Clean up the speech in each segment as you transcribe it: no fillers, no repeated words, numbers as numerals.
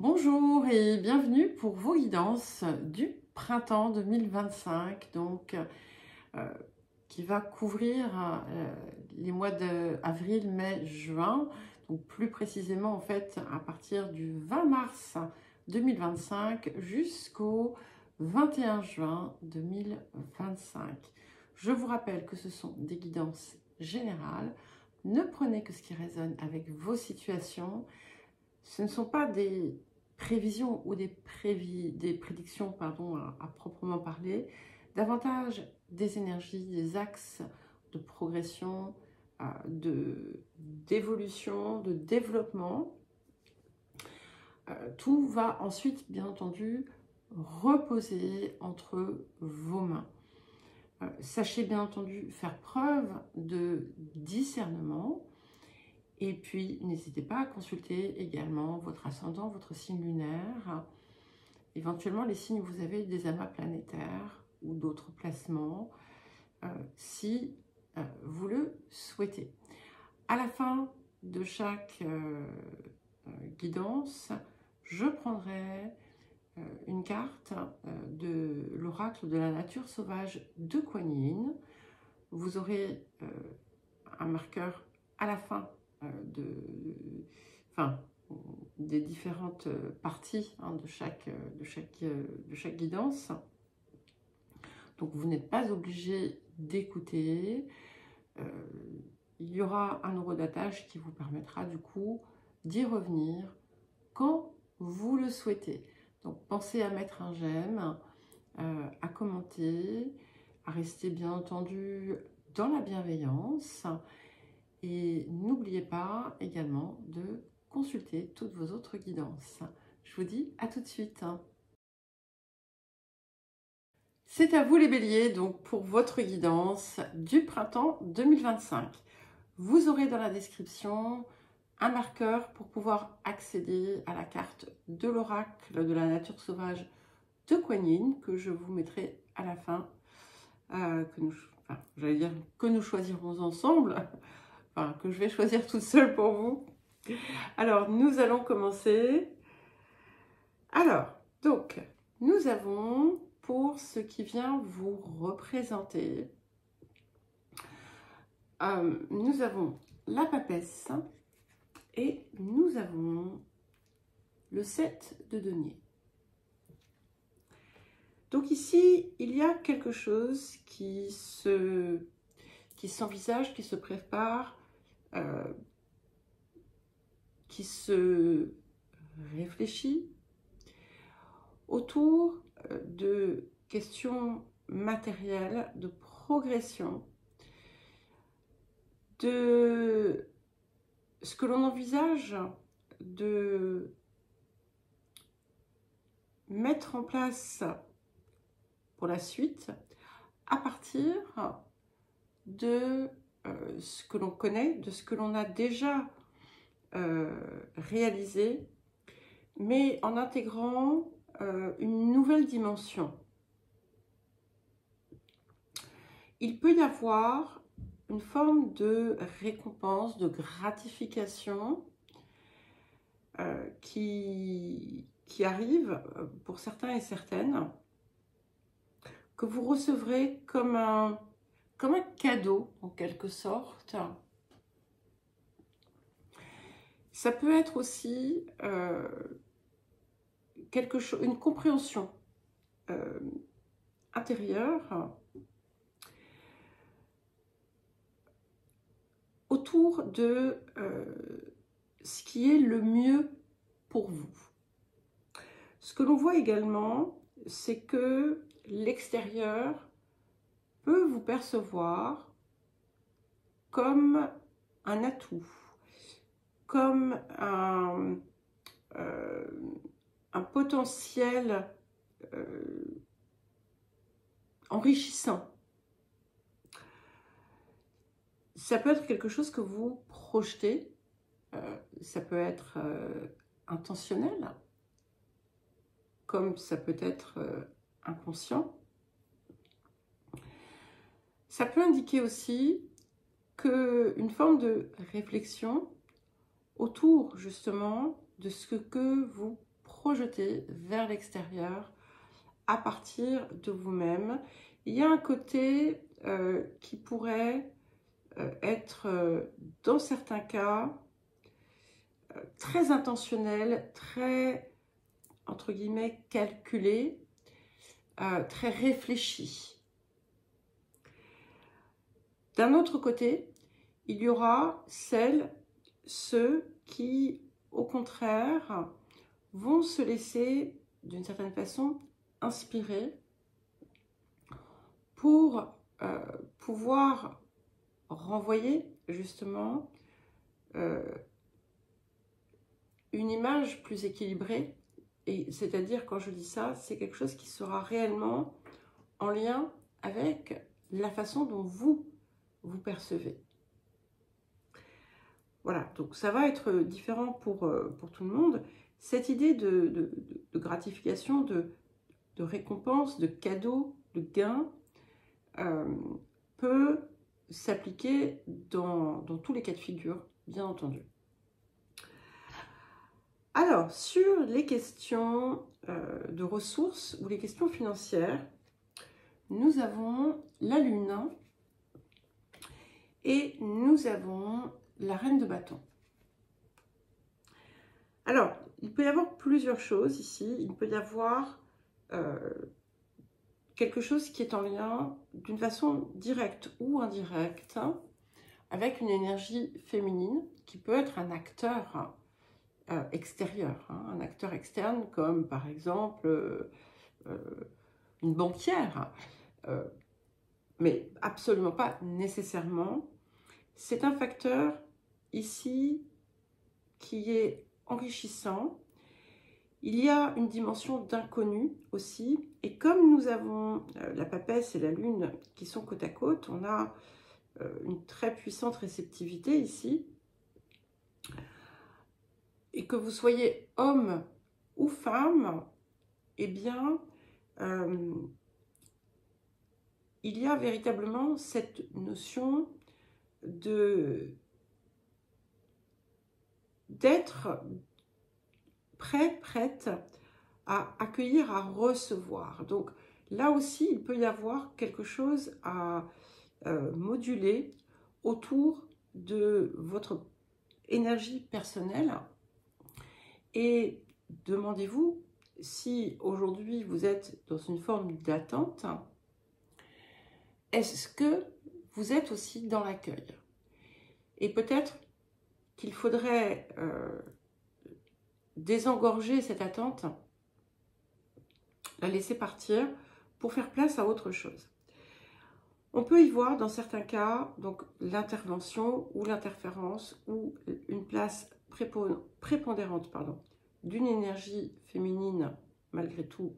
Bonjour et bienvenue pour vos guidances du printemps 2025, qui va couvrir les mois d'avril, mai, juin, donc plus précisément en fait à partir du 20 mars 2025 jusqu'au 21 juin 2025. Je vous rappelle que ce sont des guidances générales. Ne prenez que ce qui résonne avec vos situations. Ce ne sont pas des prévisions ou des prédictions à proprement parler, davantage des énergies, des axes de progression, d'évolution, de développement. Tout va ensuite, bien entendu, reposer entre vos mains. Sachez bien entendu faire preuve de discernement. Et puis, n'hésitez pas à consulter également votre ascendant, votre signe lunaire, éventuellement les signes où vous avez des amas planétaires ou d'autres placements, si vous le souhaitez. À la fin de chaque guidance, je prendrai une carte de l'oracle de la nature sauvage de Kuan Yin. Vous aurez un marqueur à la fin des différentes parties de chaque guidance. Donc vous n'êtes pas obligé d'écouter. Il y aura un horodatage qui vous permettra du coup d'y revenir quand vous le souhaitez. Donc pensez à mettre un j'aime, à commenter, à rester bien entendu dans la bienveillance. Et n'oubliez pas également de consulter toutes vos autres guidances. Je vous dis à tout de suite. C'est à vous les béliers, donc pour votre guidance du printemps 2025. Vous aurez dans la description un marqueur pour pouvoir accéder à la carte de l'oracle de la nature sauvage de Kuan Yin que je vous mettrai à la fin, que nous choisirons ensemble. Enfin, que je vais choisir toute seule pour vous. Alors, nous allons commencer. Alors, donc, nous avons, pour ce qui vient vous représenter, nous avons la papesse et nous avons le 7 de denier. Donc ici, il y a quelque chose qui s'envisage, qui se prépare, qui se réfléchit autour de questions matérielles, de progression, de ce que l'on envisage de mettre en place pour la suite à partir de ce que l'on connaît, de ce que l'on a déjà réalisé, mais en intégrant une nouvelle dimension. Il peut y avoir une forme de récompense, de gratification qui arrive pour certains et certaines, que vous recevrez comme un cadeau en quelque sorte. Ça peut être aussi une compréhension intérieure autour de ce qui est le mieux pour vous. Ce que l'on voit également, c'est que l'extérieur peut vous percevoir comme un atout, comme un potentiel enrichissant. Ça peut être quelque chose que vous projetez, ça peut être intentionnel, comme ça peut être inconscient. Ça peut indiquer aussi une forme de réflexion autour justement de ce que vous projeter vers l'extérieur à partir de vous-même. Il y a un côté qui pourrait être, dans certains cas, très intentionnel, très, entre guillemets, calculé, très réfléchi. D'un autre côté, il y aura ceux qui, au contraire, vont se laisser, d'une certaine façon, inspirer pour pouvoir renvoyer, justement, une image plus équilibrée. Et c'est-à-dire, quand je dis ça, c'est quelque chose qui sera réellement en lien avec la façon dont vous percevez. Voilà, donc ça va être différent pour tout le monde. Cette idée de gratification, de récompense, de cadeau, de gain, peut s'appliquer dans tous les cas de figure, bien entendu. Alors, sur les questions de ressources ou les questions financières, nous avons la Lune et nous avons la Reine de bâton. Alors, il peut y avoir plusieurs choses ici. Il peut y avoir quelque chose qui est en lien d'une façon directe ou indirecte avec une énergie féminine qui peut être un acteur extérieur, un acteur externe comme par exemple une banquière, mais absolument pas nécessairement. C'est un facteur ici qui est enrichissant. Il y a une dimension d'inconnu aussi, et comme nous avons la papesse et la lune qui sont côte à côte, on a une très puissante réceptivité ici. Et que vous soyez homme ou femme, eh bien, il y a véritablement cette notion d'être prête à accueillir, à recevoir. Donc là aussi, il peut y avoir quelque chose à moduler autour de votre énergie personnelle. Et demandez-vous si aujourd'hui vous êtes dans une forme d'attente, est-ce que vous êtes aussi dans l'accueil? Et peut-être qu'il faudrait désengorger cette attente, la laisser partir pour faire place à autre chose. On peut y voir dans certains cas donc l'intervention ou l'interférence ou une place prépondérante d'une énergie féminine malgré tout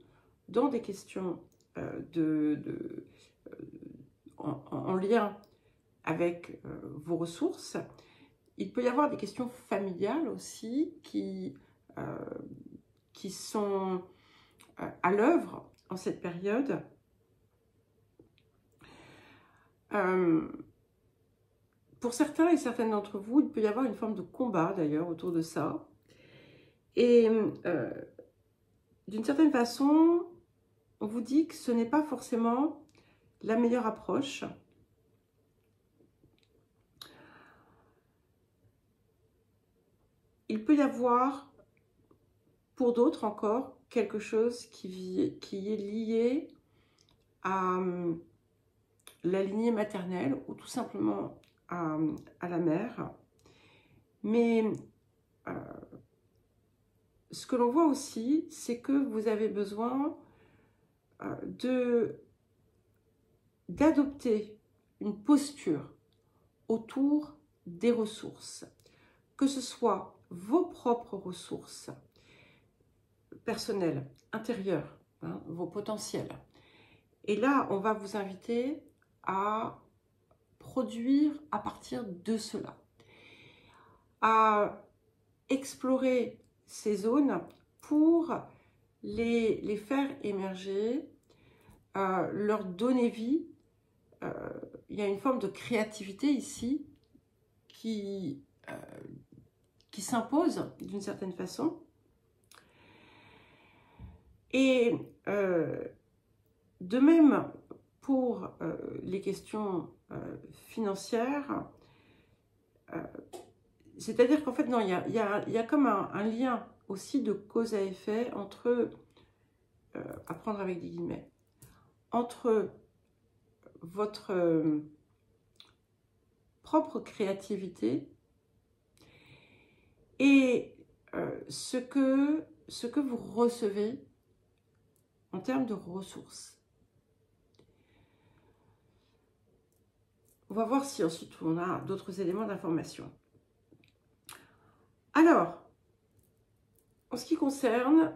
dans des questions en lien avec vos ressources. Il peut y avoir des questions familiales aussi qui sont à l'œuvre en cette période. Pour certains et certaines d'entre vous, il peut y avoir une forme de combat d'ailleurs autour de ça. Et d'une certaine façon, on vous dit que ce n'est pas forcément la meilleure approche. Il peut y avoir, pour d'autres encore, quelque chose qui est lié à la lignée maternelle ou tout simplement à la mère. Mais ce que l'on voit aussi, c'est que vous avez besoin d'adopter une posture autour des ressources, que ce soit vos propres ressources personnelles, intérieures, vos potentiels. Et là, on va vous inviter à produire à partir de cela, à explorer ces zones pour les faire émerger, leur donner vie. Il y a une forme de créativité ici qui s'impose d'une certaine façon. Et de même pour les questions financières, c'est-à-dire qu'en fait, non, il y a comme un lien aussi de cause à effet entre, à prendre avec des guillemets, entre votre propre créativité et ce que vous recevez en termes de ressources. On va voir si ensuite on a d'autres éléments d'information. Alors, en ce qui concerne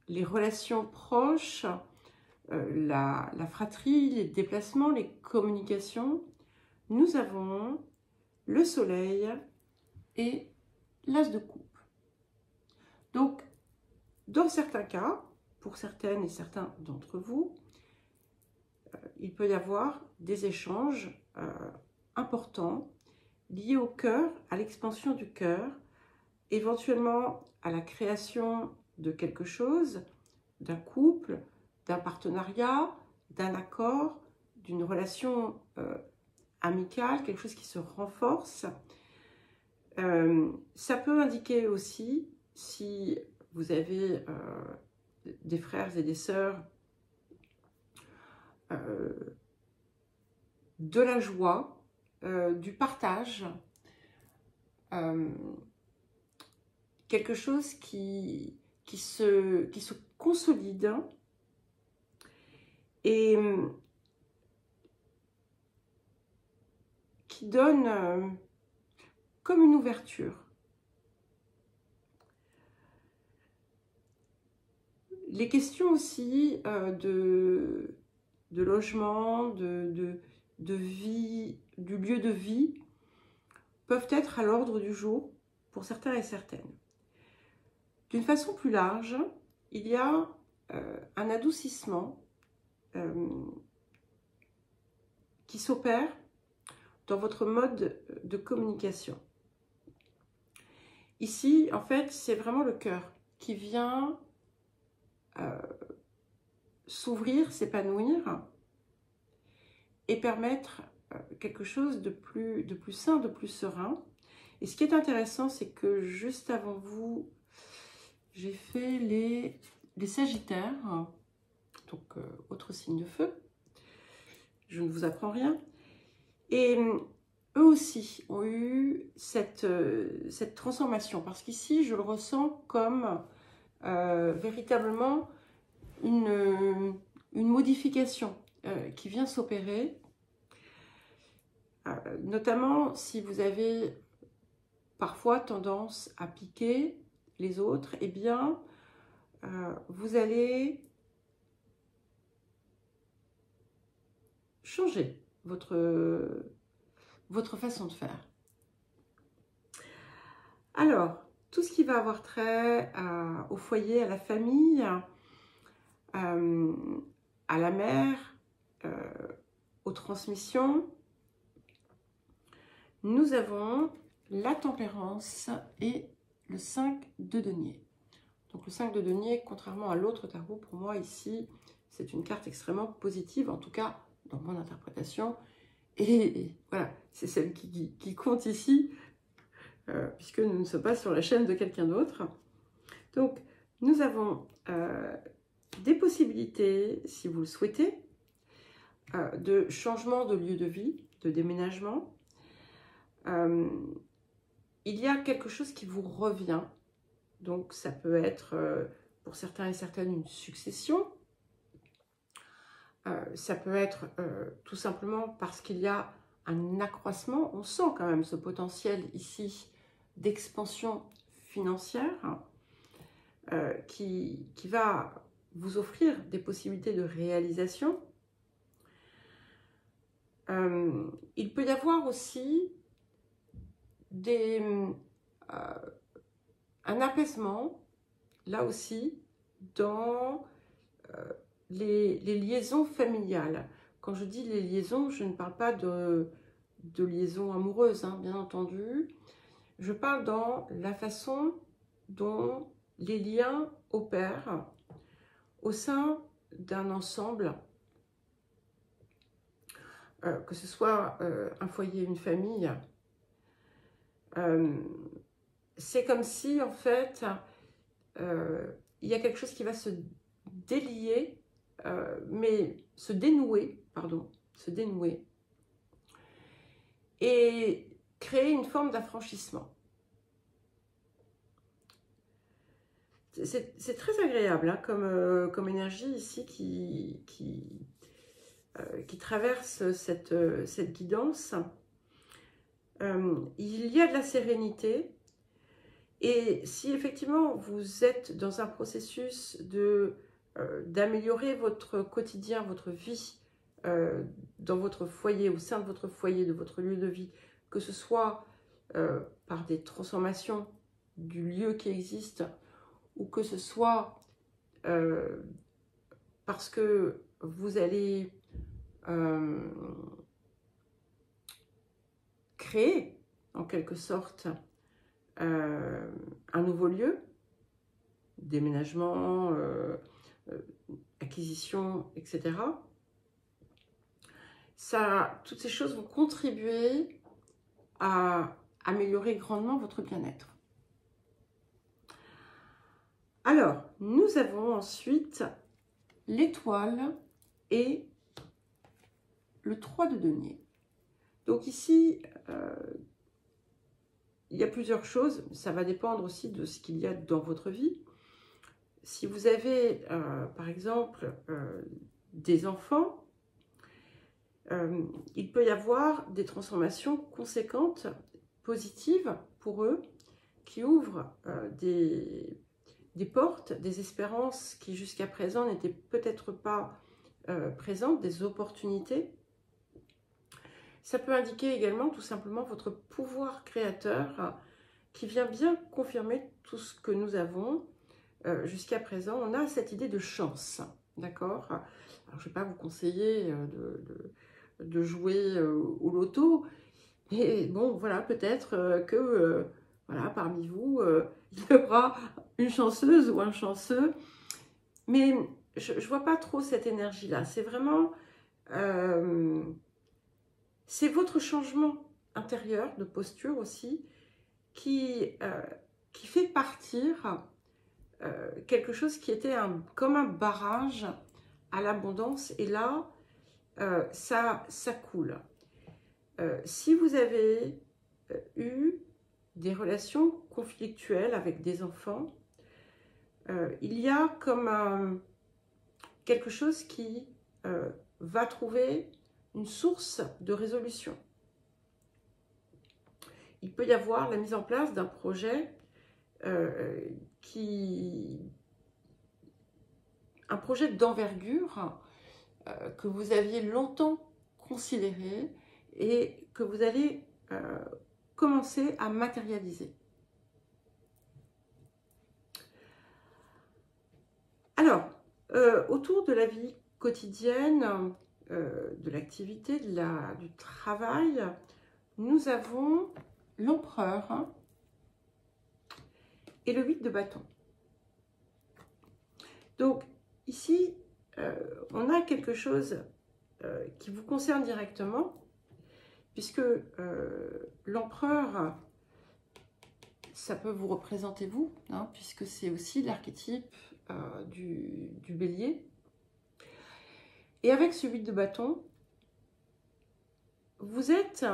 les relations proches, la fratrie, les déplacements, les communications, nous avons le soleil et l'as de coupe. Donc, dans certains cas, pour certaines et certains d'entre vous, il peut y avoir des échanges importants liés au cœur, à l'expansion du cœur, éventuellement à la création de quelque chose, d'un couple, d'un partenariat, d'un accord, d'une relation amicale, quelque chose qui se renforce. Ça peut indiquer aussi, si vous avez des frères et des sœurs, de la joie, du partage, quelque chose qui se consolide et qui donne comme une ouverture. Les questions aussi de logement, de vie, du lieu de vie, peuvent être à l'ordre du jour pour certains et certaines. D'une façon plus large, il y a un adoucissement qui s'opère dans votre mode de communication. Ici, en fait, c'est vraiment le cœur qui vient s'ouvrir, s'épanouir et permettre quelque chose de plus sain, de plus serein. Et ce qui est intéressant, c'est que juste avant vous, j'ai fait les Sagittaires, donc autre signe de feu. Je ne vous apprends rien. Et eux aussi ont eu cette transformation, parce qu'ici, je le ressens comme véritablement une modification qui vient s'opérer, notamment si vous avez parfois tendance à piquer les autres, eh bien, vous allez changer votre façon de faire. Alors, tout ce qui va avoir trait au foyer, à la famille, à la mère, aux transmissions, nous avons la tempérance et le 5 de denier. Donc le 5 de denier, contrairement à l'autre tarot, pour moi ici, c'est une carte extrêmement positive, en tout cas dans mon interprétation. Et voilà, c'est celle qui compte ici, puisque nous ne sommes pas sur la chaîne de quelqu'un d'autre. Donc, nous avons des possibilités, si vous le souhaitez, de changement de lieu de vie, de déménagement. Il y a quelque chose qui vous revient. Donc, ça peut être, pour certains et certaines, une succession. Ça peut être tout simplement parce qu'il y a un accroissement. On sent quand même ce potentiel ici d'expansion financière qui va vous offrir des possibilités de réalisation. Il peut y avoir aussi un apaisement, là aussi, dans les liaisons familiales. Quand je dis les liaisons, je ne parle pas de liaisons amoureuses, hein, bien entendu. Je parle dans la façon dont les liens opèrent au sein d'un ensemble, que ce soit un foyer, une famille. C'est comme si, en fait, il y a quelque chose qui va se délier, se dénouer, pardon, se dénouer, et créer une forme d'affranchissement. C'est très agréable hein, comme énergie ici qui traverse cette guidance. Il y a de la sérénité. Et si effectivement vous êtes dans un processus d'améliorer votre quotidien, votre vie, dans votre foyer, au sein de votre foyer, de votre lieu de vie, que ce soit par des transformations du lieu qui existe, ou que ce soit parce que vous allez créer en quelque sorte un nouveau lieu, déménagement, acquisition, etc. Toutes ces choses vont contribuer à améliorer grandement votre bien-être. Alors, nous avons ensuite l'étoile et le 3 de denier. Donc ici, il y a plusieurs choses, ça va dépendre aussi de ce qu'il y a dans votre vie. Si vous avez, par exemple, des enfants, il peut y avoir des transformations conséquentes, positives pour eux, qui ouvrent des portes, des espérances qui jusqu'à présent n'étaient peut-être pas présentes, des opportunités. Ça peut indiquer également tout simplement votre pouvoir créateur qui vient bien confirmer tout ce que nous avons jusqu'à présent. On a cette idée de chance, d'accord? Alors, je ne vais pas vous conseiller de jouer au loto, mais bon, voilà, peut-être que voilà, parmi vous, il y aura une chanceuse ou un chanceux, mais je ne vois pas trop cette énergie-là. C'est vraiment... c'est votre changement intérieur de posture aussi qui fait partir quelque chose qui était comme un barrage à l'abondance. Et là, ça coule. Si vous avez eu des relations conflictuelles avec des enfants, il y a comme quelque chose qui va trouver une source de résolution. Il peut y avoir la mise en place d'un projet un projet d'envergure que vous aviez longtemps considéré et que vous allez commencer à matérialiser. Alors, autour de la vie quotidienne, de l'activité, du travail, nous avons l'empereur et le 8 de bâton. Donc ici, on a quelque chose qui vous concerne directement, puisque l'empereur, ça peut vous représenter vous, hein, puisque c'est aussi l'archétype du bélier. Et avec ce 8 de bâton, vous êtes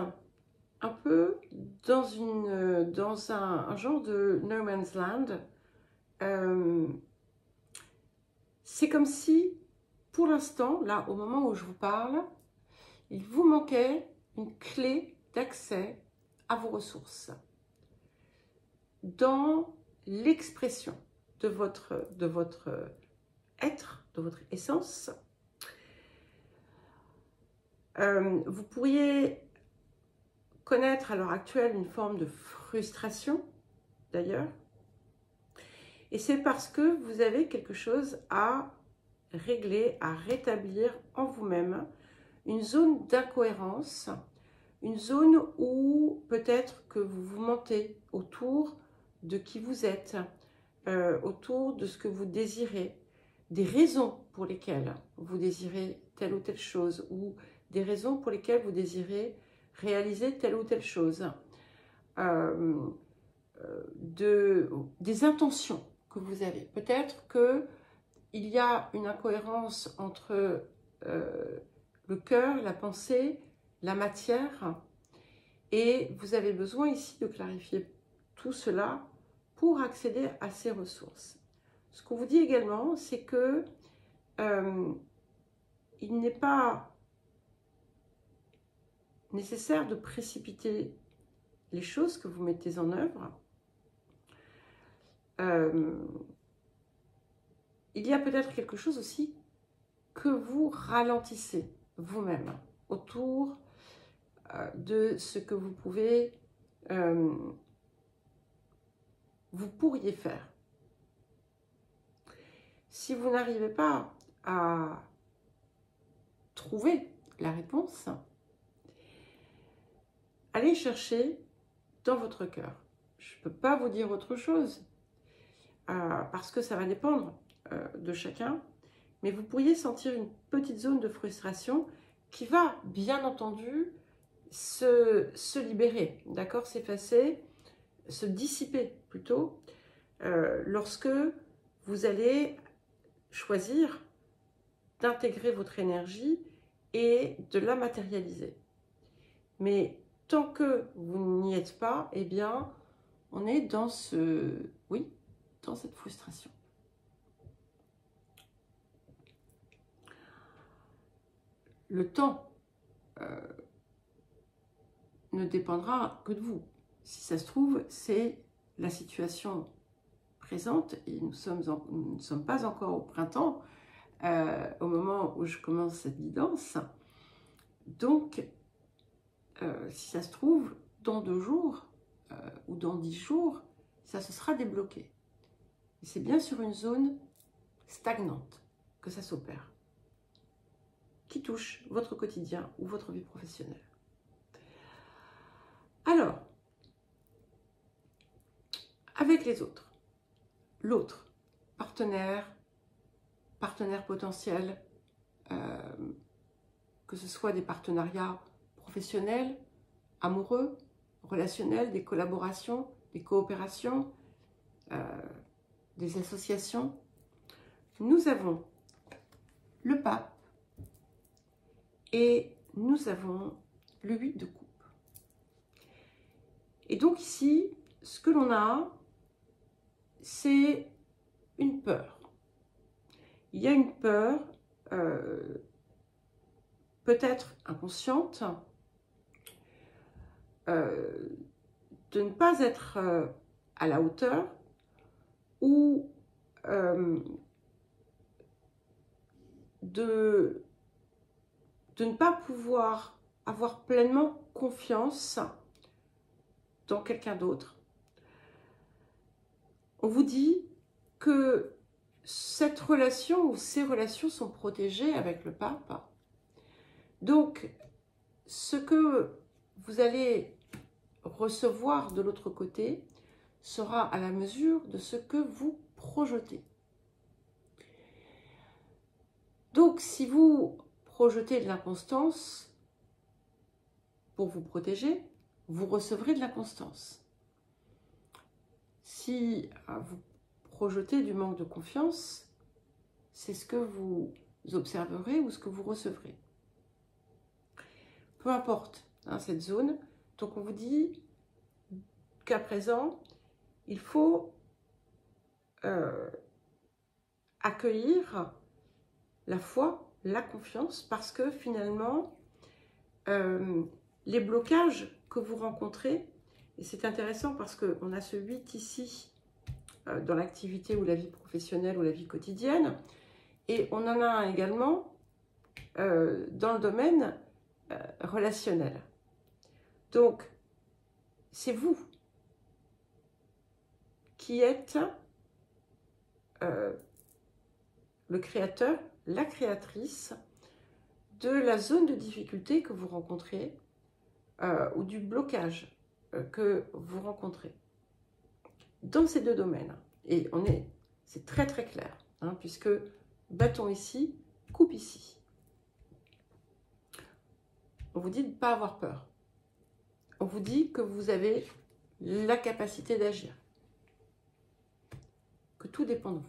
un peu dans un genre de no man's land. C'est comme si, pour l'instant, là, au moment où je vous parle, il vous manquait une clé d'accès à vos ressources dans l'expression de votre être, de votre essence. Vous pourriez connaître à l'heure actuelle une forme de frustration, d'ailleurs. Et c'est parce que vous avez quelque chose à régler, à rétablir en vous-même, une zone d'incohérence, une zone où peut-être que vous vous mentez autour de qui vous êtes, autour de ce que vous désirez, des raisons pour lesquelles vous désirez telle ou telle chose, ou des raisons pour lesquelles vous désirez réaliser telle ou telle chose, des intentions que vous avez. Peut-être qu'il y a une incohérence entre le cœur, la pensée, la matière, et vous avez besoin ici de clarifier tout cela pour accéder à ces ressources. Ce qu'on vous dit également, c'est que il n'est pas nécessaire de précipiter les choses que vous mettez en œuvre. Il y a peut-être quelque chose aussi que vous ralentissez vous-même autour de ce que vous pouvez, vous pourriez faire. Si vous n'arrivez pas à trouver la réponse, allez chercher dans votre cœur. Je ne peux pas vous dire autre chose parce que ça va dépendre de chacun, mais vous pourriez sentir une petite zone de frustration qui va bien entendu se libérer, d'accord, s'effacer, se dissiper plutôt, lorsque vous allez choisir d'intégrer votre énergie et de la matérialiser. Mais tant que vous n'y êtes pas, eh bien, on est dans dans cette frustration. Le temps ne dépendra que de vous. Si ça se trouve, c'est la situation présente et nous ne sommes pas encore au printemps, au moment où je commence cette guidance. Donc, si ça se trouve, dans 2 jours ou dans 10 jours, ça se sera débloqué. C'est bien sur une zone stagnante que ça s'opère, qui touche votre quotidien ou votre vie professionnelle. Alors, avec les autres, l'autre, partenaire potentiel, que ce soit des partenariats professionnels, amoureux, relationnels, des collaborations, des coopérations, des associations. Nous avons le pape et nous avons le 8 de coupe. Et donc ici, ce que l'on a, c'est une peur. Il y a une peur, peut-être inconsciente, de ne pas être à la hauteur ou de ne pas pouvoir avoir pleinement confiance dans quelqu'un d'autre. On vous dit que cette relation ou ces relations sont protégées avec le pape. Donc, ce que vous allez recevoir de l'autre côté sera à la mesure de ce que vous projetez. Donc, si vous projetez de l'inconstance pour vous protéger, vous recevrez de l'inconstance. Si vous projetez du manque de confiance, c'est ce que vous observerez ou ce que vous recevrez. Peu importe cette zone. Donc on vous dit qu'à présent, il faut accueillir la foi, la confiance, parce que finalement, les blocages que vous rencontrez, et c'est intéressant parce qu'on a ce 8 ici, dans l'activité ou la vie professionnelle ou la vie quotidienne, et on en a un également dans le domaine relationnel. Donc, c'est vous qui êtes le créateur, la créatrice de la zone de difficulté que vous rencontrez ou du blocage que vous rencontrez dans ces 2 domaines. Et c'est très très clair, hein, puisque bâton ici, coupe ici. On vous dit de ne pas avoir peur. On vous dit que vous avez la capacité d'agir. Que tout dépend de vous.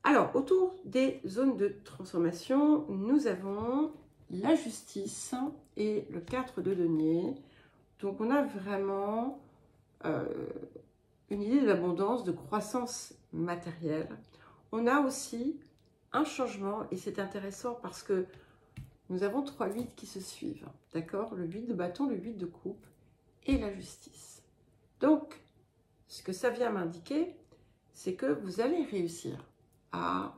Alors, autour des zones de transformation, nous avons la justice et le 4 de denier. Donc, on a vraiment une idée de l'abondance, de croissance matérielle. On a aussi un changement, et c'est intéressant parce que nous avons 3 8 qui se suivent, d'accord? Le 8 de bâton, le 8 de coupe et la justice. Donc, ce que ça vient m'indiquer, c'est que vous allez réussir à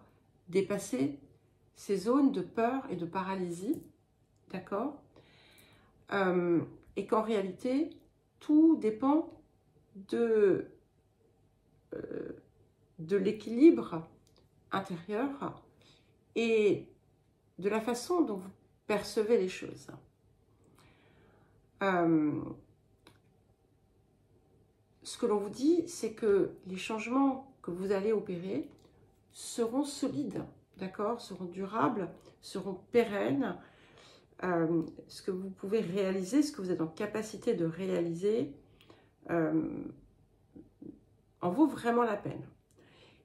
dépasser ces zones de peur et de paralysie, d'accord? Et qu'en réalité, tout dépend de l'équilibre intérieur et de la façon dont vous percevez les choses. Ce que l'on vous dit, c'est que les changements que vous allez opérer seront solides, d'accord, seront durables, seront pérennes. Ce que vous pouvez réaliser, ce que vous êtes en capacité de réaliser, en vaut vraiment la peine.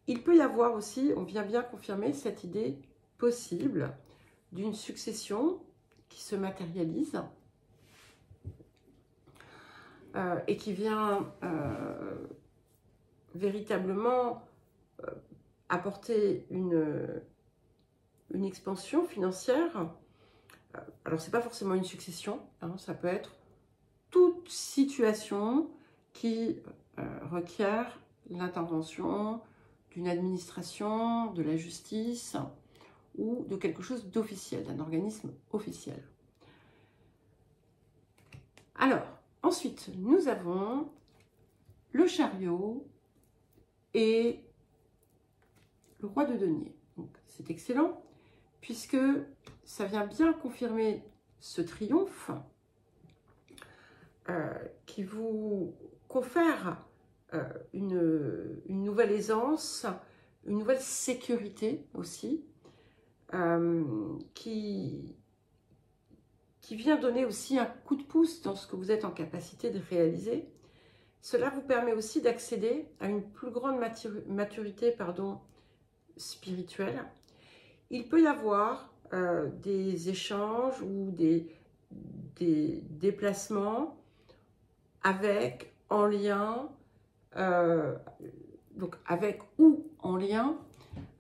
Il peut y avoir aussi, on vient bien confirmer cette idée possible d'une succession qui se matérialise et qui vient véritablement apporter une expansion financière. Alors, ce n'est pas forcément une succession, hein, ça peut être toute situation qui requiert l'intervention d'une administration, de la justice ou de quelque chose d'officiel, d'un organisme officiel. Alors, ensuite, nous avons le chariot et le roi de denier. Donc, c'est excellent, puisque ça vient bien confirmer ce triomphe qui vous confère une nouvelle aisance, une nouvelle sécurité aussi, qui vient donner aussi un coup de pouce dans ce que vous êtes en capacité de réaliser. Cela vous permet aussi d'accéder à une plus grande maturité spirituelle. Il peut y avoir des échanges ou des déplacements avec, en lien, donc avec ou en lien,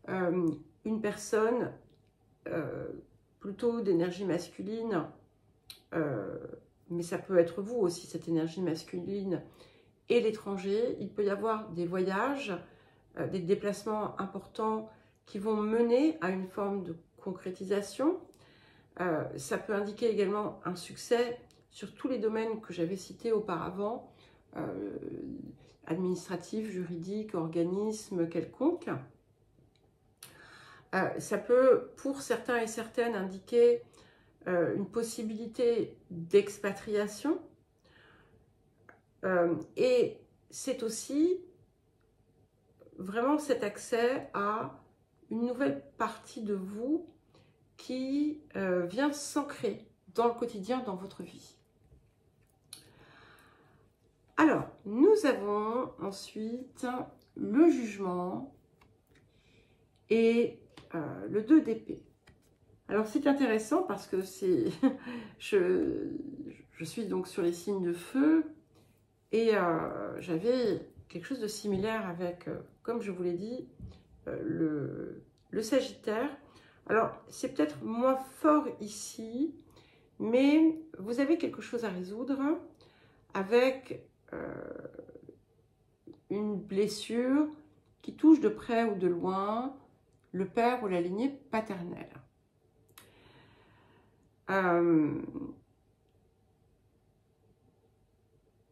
une personne plutôt d'énergie masculine, mais ça peut être vous aussi, cette énergie masculine, et l'étranger. Il peut y avoir des voyages, des déplacements importants qui vont mener à une forme de concrétisation. Ça peut indiquer également un succès sur tous les domaines que j'avais cités auparavant, administratif, juridique, organisme quelconque. Ça peut, pour certains et certaines, indiquer une possibilité d'expatriation. Et c'est aussi vraiment cet accès à une nouvelle partie de vous qui vient s'ancrer dans le quotidien, dans votre vie. Alors, nous avons ensuite le jugement et le 2 d'épée. Alors, c'est intéressant parce que c'est je suis donc sur les signes de feu et j'avais quelque chose de similaire avec, comme je vous l'ai dit, le Sagittaire. Alors, c'est peut-être moins fort ici, mais vous avez quelque chose à résoudre avec une blessure qui touche de près ou de loin le père ou la lignée paternelle.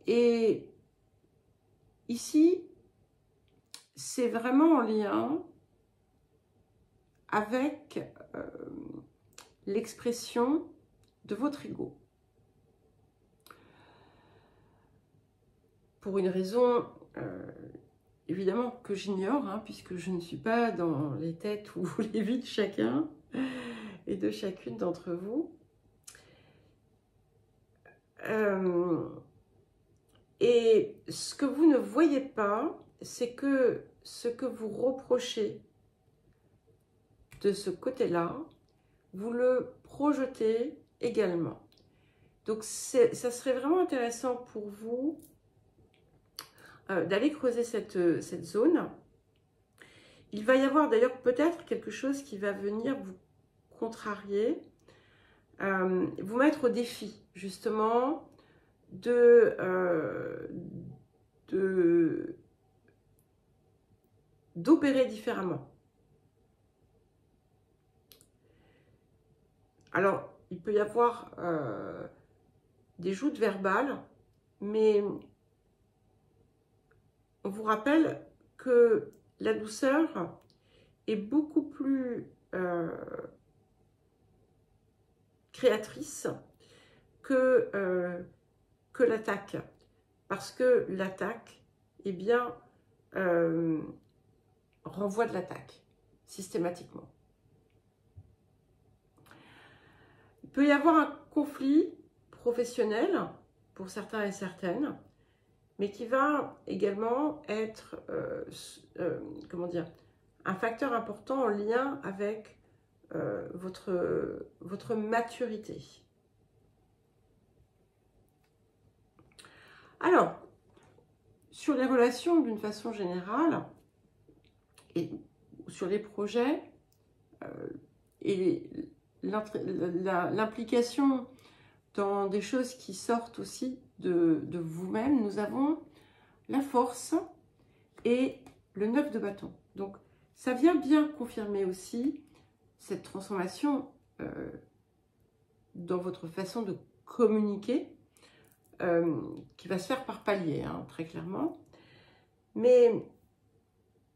Et ici, c'est vraiment en lien avec l'expression de votre ego. Pour une raison évidemment que j'ignore, hein, puisque je ne suis pas dans les têtes ou les vies de chacun et de chacune d'entre vous. Et ce que vous ne voyez pas, c'est que ce que vous reprochez de ce côté-là, vous le projetez également. Donc, ça serait vraiment intéressant pour vous d'aller creuser cette zone. Il va y avoir d'ailleurs peut-être quelque chose qui va venir vous contrarier, vous mettre au défi, justement, d'opérer différemment. Alors, il peut y avoir des joutes verbales, mais on vous rappelle que la douceur est beaucoup plus créatrice que l'attaque. Parce que l'attaque, eh bien, renvoie de l'attaque, systématiquement. Il peut y avoir un conflit professionnel, pour certains et certaines, mais qui va également être, comment dire, un facteur important en lien avec votre maturité. Alors, sur les relations d'une façon générale, et sur les projets, et l'implication dans des choses qui sortent aussi de vous-même, nous avons la force et le 9 de bâton. Donc, ça vient bien confirmer aussi cette transformation dans votre façon de communiquer, qui va se faire par palier, hein, très clairement. Mais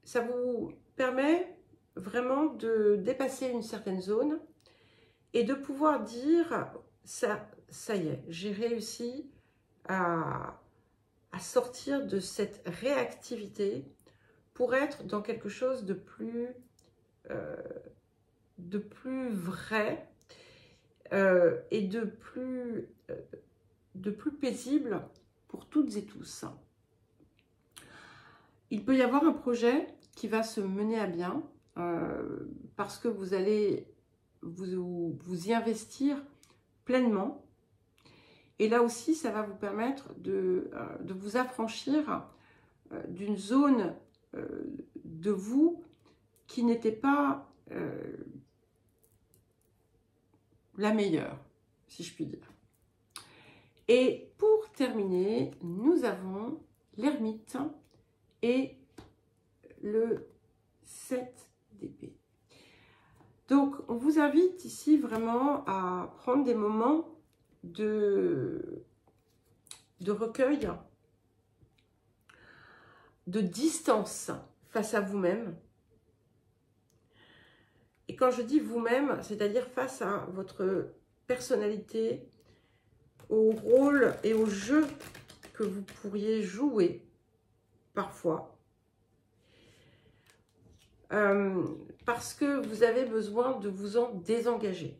ça vous permet vraiment de dépasser une certaine zone et de pouvoir dire, ça y est, j'ai réussi à sortir de cette réactivité pour être dans quelque chose de plus vrai et de plus paisible pour toutes et tous. Il peut y avoir un projet qui va se mener à bien parce que vous allez vous y investir pleinement. Et là aussi, ça va vous permettre de vous affranchir d'une zone de vous qui n'était pas la meilleure, si je puis dire. Et pour terminer, nous avons l'ermite et le 7 d'épée. Donc, on vous invite ici vraiment à prendre des moments de recueil, de distance face à vous-même. Et quand je dis vous-même, c'est-à-dire face à votre personnalité, au rôle et au jeu que vous pourriez jouer parfois. Parce que vous avez besoin de vous en désengager.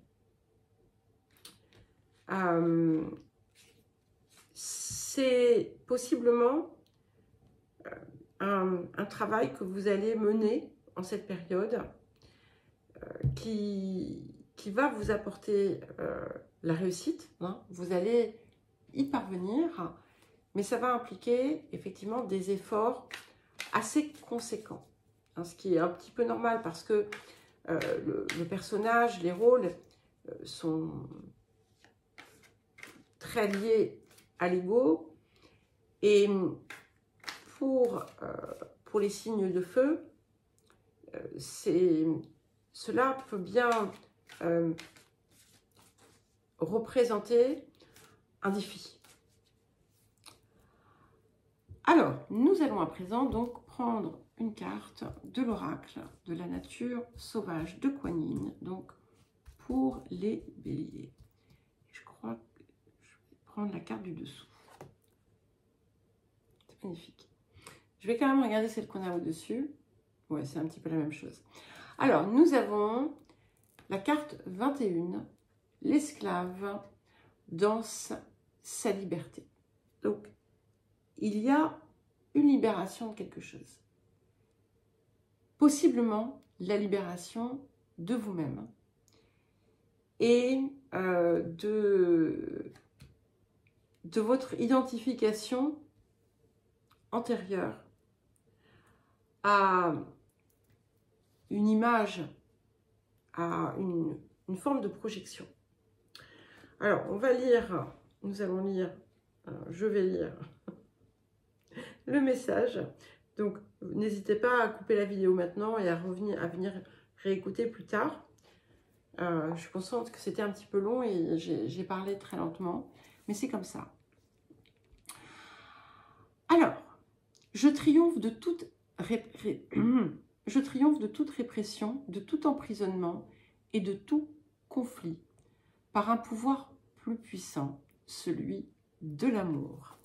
C'est possiblement un travail que vous allez mener en cette période qui va vous apporter la réussite. Hein. Vous allez y parvenir, mais ça va impliquer effectivement des efforts assez conséquents. Hein, ce qui est un petit peu normal parce que le personnage, les rôles sont très liés à l'ego. Et pour les signes de feu, cela peut bien représenter un défi. Alors, nous allons à présent donc prendre une carte de l'oracle de la nature sauvage de Kuan Yin, donc pour les béliers. Je crois que je vais prendre la carte du dessous. C'est magnifique. Je vais quand même regarder celle qu'on a au-dessus. Ouais, c'est un petit peu la même chose. Alors, nous avons la carte 21, l'esclave danse sa liberté. Donc, il y a une libération de quelque chose. Possiblement la libération de vous-même et de votre identification antérieure à une image, à une forme de projection. Alors, on va lire, nous allons lire, je vais lire le message. Donc, n'hésitez pas à couper la vidéo maintenant et à venir réécouter plus tard. Je suis consciente que c'était un petit peu long et j'ai parlé très lentement, mais c'est comme ça. Alors, je triomphe de toute répression, de tout emprisonnement et de tout conflit par un pouvoir plus puissant, celui de l'amour.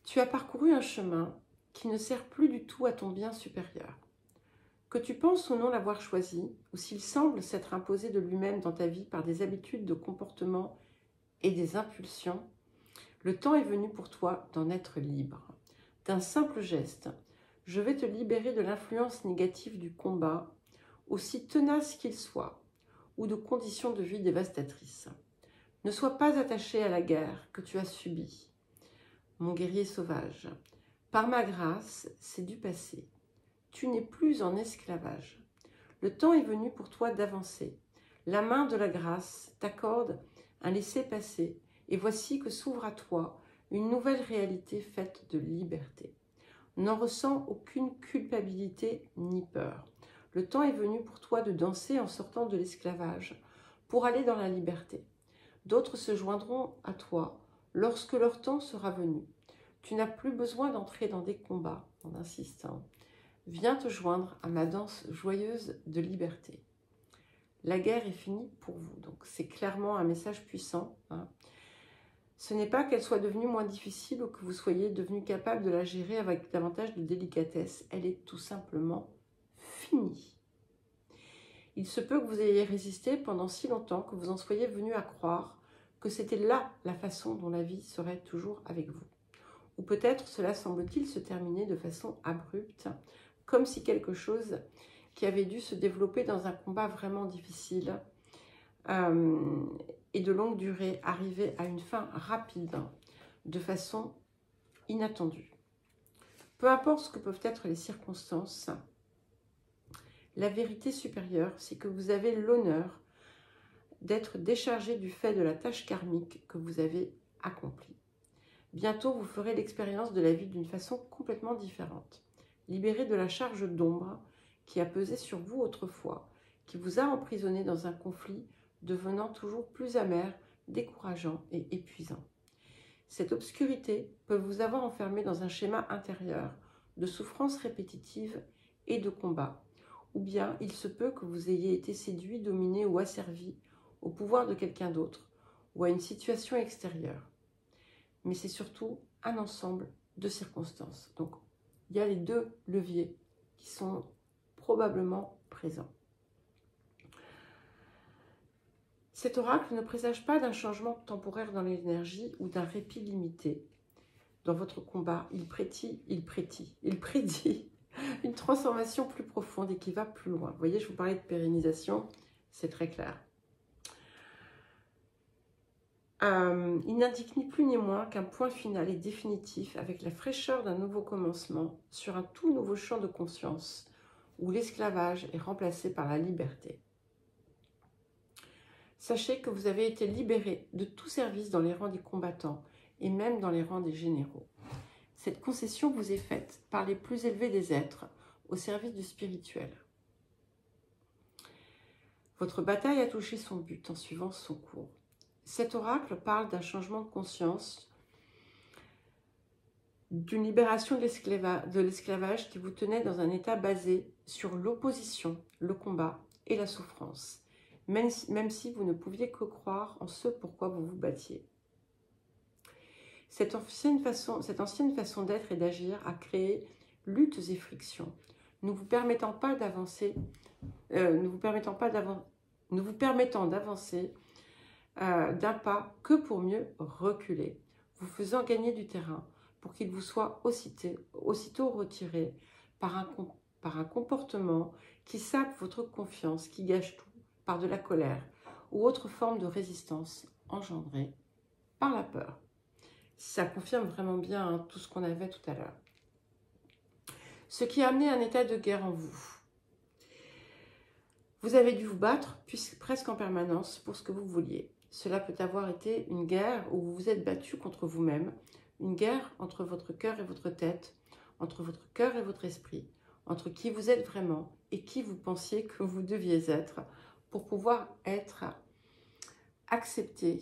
Tu as parcouru un chemin qui ne sert plus du tout à ton bien supérieur. Que tu penses ou non l'avoir choisi, ou s'il semble s'être imposé de lui-même dans ta vie par des habitudes de comportement et des impulsions, le temps est venu pour toi d'en être libre. D'un simple geste, je vais te libérer de l'influence négative du combat, aussi tenace qu'il soit, ou de conditions de vie dévastatrices. Ne sois pas attaché à la guerre que tu as subie, mon guerrier sauvage. Par ma grâce, c'est du passé. Tu n'es plus en esclavage. Le temps est venu pour toi d'avancer. La main de la grâce t'accorde un laissez-passer, et voici que s'ouvre à toi une nouvelle réalité faite de liberté. N'en ressens aucune culpabilité ni peur. Le temps est venu pour toi de danser en sortant de l'esclavage pour aller dans la liberté. D'autres se joindront à toi lorsque leur temps sera venu. Tu n'as plus besoin d'entrer dans des combats en insistant. Viens te joindre à ma danse joyeuse de liberté. La guerre est finie pour vous. Donc c'est clairement un message puissant. Ce n'est pas qu'elle soit devenue moins difficile ou que vous soyez devenu capable de la gérer avec davantage de délicatesse. Elle est tout simplement finie. Il se peut que vous ayez résisté pendant si longtemps que vous en soyez venu à croire que c'était là la façon dont la vie serait toujours avec vous. Ou peut-être cela semble-t-il se terminer de façon abrupte, comme si quelque chose qui avait dû se développer dans un combat vraiment difficile et de longue durée arrivait à une fin rapide, de façon inattendue. Peu importe ce que peuvent être les circonstances, la vérité supérieure, c'est que vous avez l'honneur d'être déchargé du fait de la tâche karmique que vous avez accomplie. Bientôt, vous ferez l'expérience de la vie d'une façon complètement différente. Libéré de la charge d'ombre qui a pesé sur vous autrefois, qui vous a emprisonné dans un conflit devenant toujours plus amer, décourageant et épuisant. Cette obscurité peut vous avoir enfermé dans un schéma intérieur de souffrance répétitive et de combat, ou bien il se peut que vous ayez été séduit, dominé ou asservi au pouvoir de quelqu'un d'autre ou à une situation extérieure. Mais c'est surtout un ensemble de circonstances. Donc, il y a les deux leviers qui sont probablement présents. Cet oracle ne présage pas d'un changement temporaire dans l'énergie ou d'un répit limité dans votre combat. Il prédit une transformation plus profonde et qui va plus loin. Vous voyez, je vous parlais de pérennisation, c'est très clair. Il n'indique ni plus ni moins qu'un point final et définitif avec la fraîcheur d'un nouveau commencement sur un tout nouveau champ de conscience où l'esclavage est remplacé par la liberté. Sachez que vous avez été libéré de tout service dans les rangs des combattants et même dans les rangs des généraux. Cette concession vous est faite par les plus élevés des êtres au service du spirituel. Votre bataille a touché son but en suivant son cours. Cet oracle parle d'un changement de conscience, d'une libération de l'esclavage qui vous tenait dans un état basé sur l'opposition, le combat et la souffrance, même si vous ne pouviez que croire en ce pourquoi vous vous battiez. Cette ancienne façon d'être et d'agir a créé luttes et frictions, ne vous permettant d'avancer d'un pas que pour mieux reculer, vous faisant gagner du terrain pour qu'il vous soit aussitôt retiré par un comportement qui sape votre confiance, qui gâche tout par de la colère ou autre forme de résistance engendrée par la peur. Ça confirme vraiment bien tout ce qu'on avait tout à l'heure. Ce qui a amené un état de guerre en vous. Vous avez dû vous battre presque en permanence pour ce que vous vouliez. Cela peut avoir été une guerre où vous vous êtes battu contre vous-même, une guerre entre votre cœur et votre tête, entre votre cœur et votre esprit, entre qui vous êtes vraiment et qui vous pensiez que vous deviez être pour pouvoir être accepté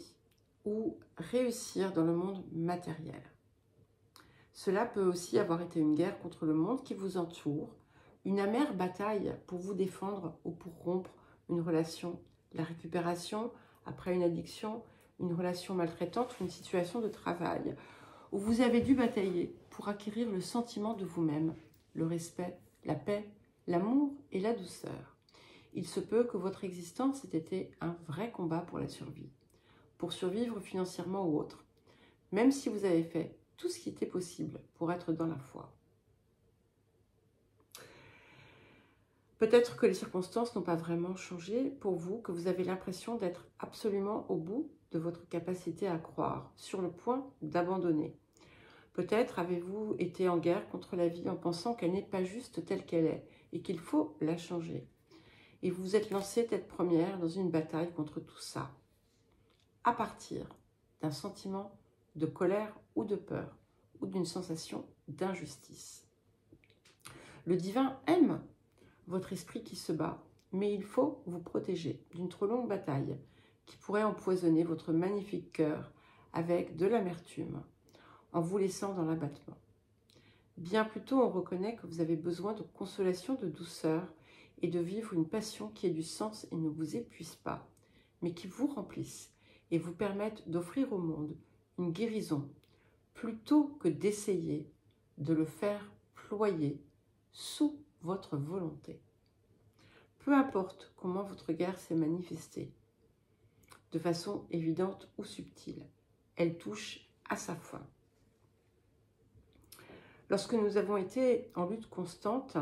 ou réussir dans le monde matériel. Cela peut aussi avoir été une guerre contre le monde qui vous entoure, une amère bataille pour vous défendre ou pour rompre une relation, la récupération après une addiction, une relation maltraitante ou une situation de travail, où vous avez dû batailler pour acquérir le sentiment de vous-même, le respect, la paix, l'amour et la douceur. Il se peut que votre existence ait été un vrai combat pour la survie, pour survivre financièrement ou autre, même si vous avez fait tout ce qui était possible pour être dans la foi. Peut-être que les circonstances n'ont pas vraiment changé pour vous, que vous avez l'impression d'être absolument au bout de votre capacité à croire, sur le point d'abandonner. Peut-être avez-vous été en guerre contre la vie en pensant qu'elle n'est pas juste telle qu'elle est et qu'il faut la changer. Et vous vous êtes lancé tête première dans une bataille contre tout ça, à partir d'un sentiment de colère ou de peur, ou d'une sensation d'injustice. Le divin aime votre esprit qui se bat, mais il faut vous protéger d'une trop longue bataille qui pourrait empoisonner votre magnifique cœur avec de l'amertume, en vous laissant dans l'abattement. Bien plutôt, on reconnaît que vous avez besoin de consolation, de douceur et de vivre une passion qui ait du sens et ne vous épuise pas, mais qui vous remplisse et vous permette d'offrir au monde une guérison, plutôt que d'essayer de le faire ployer sous votre volonté. Peu importe comment votre guerre s'est manifestée, de façon évidente ou subtile, elle touche à sa fin. Lorsque nous avons été en lutte constante,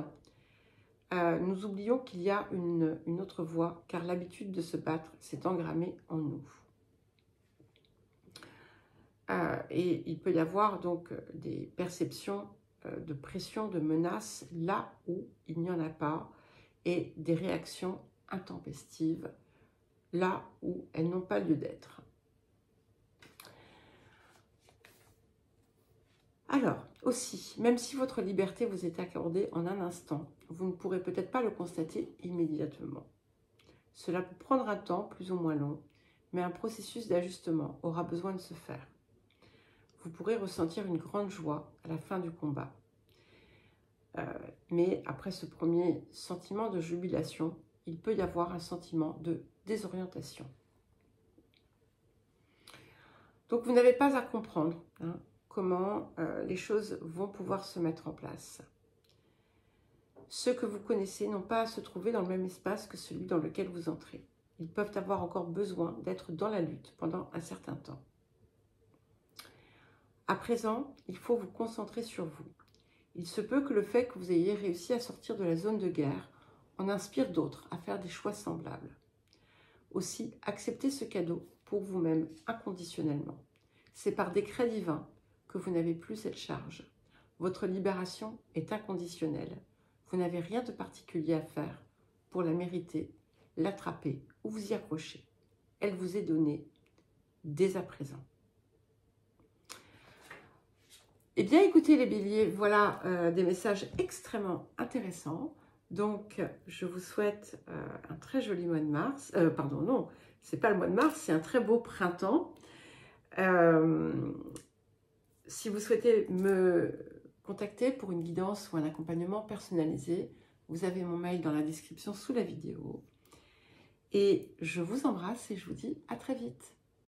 nous oublions qu'il y a une autre voie, car l'habitude de se battre s'est engrammée en nous. Et il peut y avoir donc des perceptions de pression, de menaces, là où il n'y en a pas, et des réactions intempestives, là où elles n'ont pas lieu d'être. Alors, aussi, même si votre liberté vous est accordée en un instant, vous ne pourrez peut-être pas le constater immédiatement. Cela peut prendre un temps plus ou moins long, mais un processus d'ajustement aura besoin de se faire. Vous pourrez ressentir une grande joie à la fin du combat. Mais après ce premier sentiment de jubilation, il peut y avoir un sentiment de désorientation. Donc vous n'avez pas à comprendre comment les choses vont pouvoir se mettre en place. Ceux que vous connaissez n'ont pas à se trouver dans le même espace que celui dans lequel vous entrez. Ils peuvent avoir encore besoin d'être dans la lutte pendant un certain temps. À présent, il faut vous concentrer sur vous. Il se peut que le fait que vous ayez réussi à sortir de la zone de guerre en inspire d'autres à faire des choix semblables. Aussi, acceptez ce cadeau pour vous-même inconditionnellement. C'est par décret divin que vous n'avez plus cette charge. Votre libération est inconditionnelle. Vous n'avez rien de particulier à faire pour la mériter, l'attraper ou vous y accrocher. Elle vous est donnée dès à présent. Eh bien, écoutez les béliers, voilà des messages extrêmement intéressants. Donc, je vous souhaite un très joli mois de mars. Pardon, non, c'est pas le mois de mars, c'est un très beau printemps. Si vous souhaitez me contacter pour une guidance ou un accompagnement personnalisé, vous avez mon mail dans la description sous la vidéo. Et je vous embrasse et je vous dis à très vite.